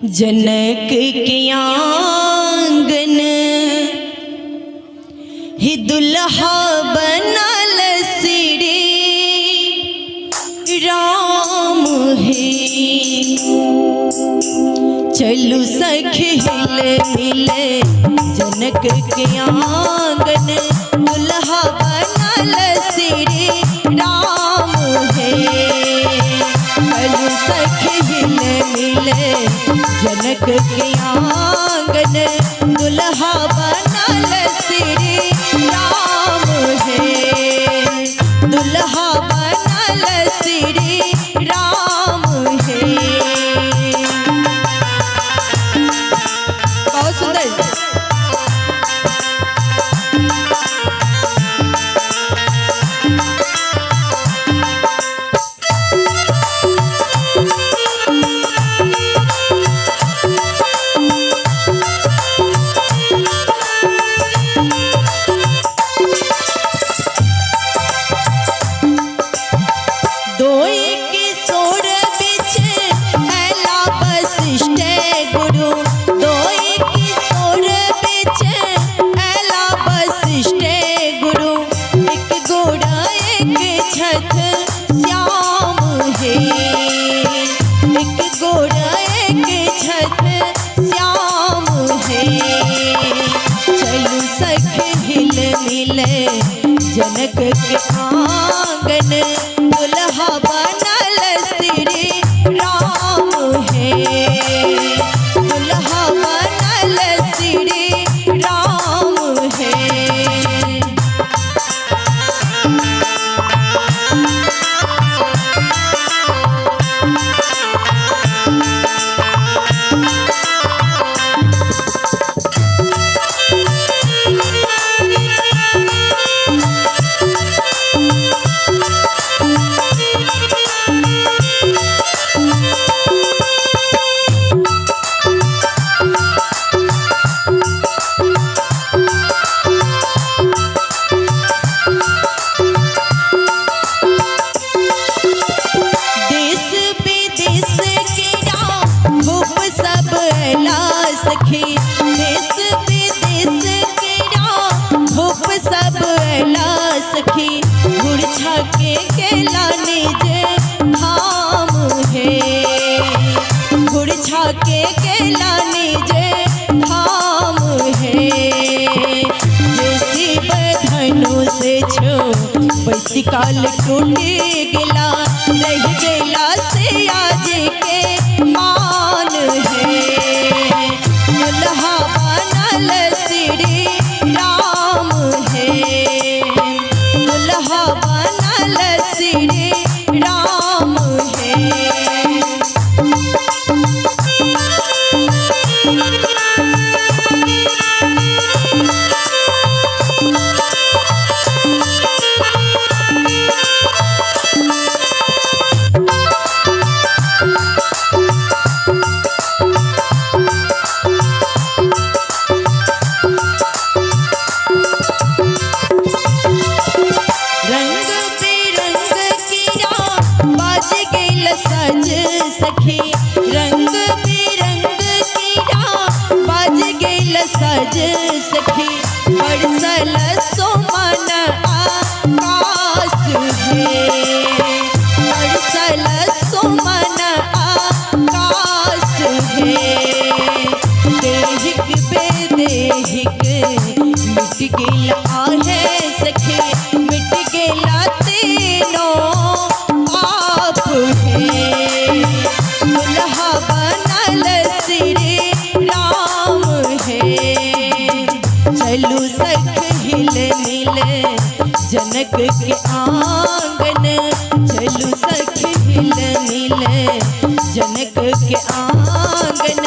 जनक के आंगन ही दुल्हा बनल श्री राम है। चलू सखी हिले मिले जनक के आंगन दुल्हा बनल श्री राम है। चलू सखी हिले मिले जनक के आंगन दुल्हा बनल श्री राम है। दुल्हा बनल श्री राम है। बहुत सुंदर। जनक के आंगन दुल्हा बनल श्री राम है। दुल्हा बनल श्री राम है। के लाने जे धाम है। गुड़ छाके के लाने जे धाम है। जैसी बधनु से छो वैसी काल टूट गेला रह गेला से आज के मान है। दुल्हा बनल श्री राम है। दुल्हा बनल श्री राम है। सज सखी रंग बिरंग कीड़ा बाज गेल सज सखी बरसल सोमन आकाश है। बरसल सोमन आकाश है। देहिक बेदेहिक मिट गेल आहे सखी मिट गेला तीनों आप है। दुल्हा बनल श्री राम है। चलू सख हिले मिले जनक के आंगन। चलू सख हिले मिले जनक के आंगन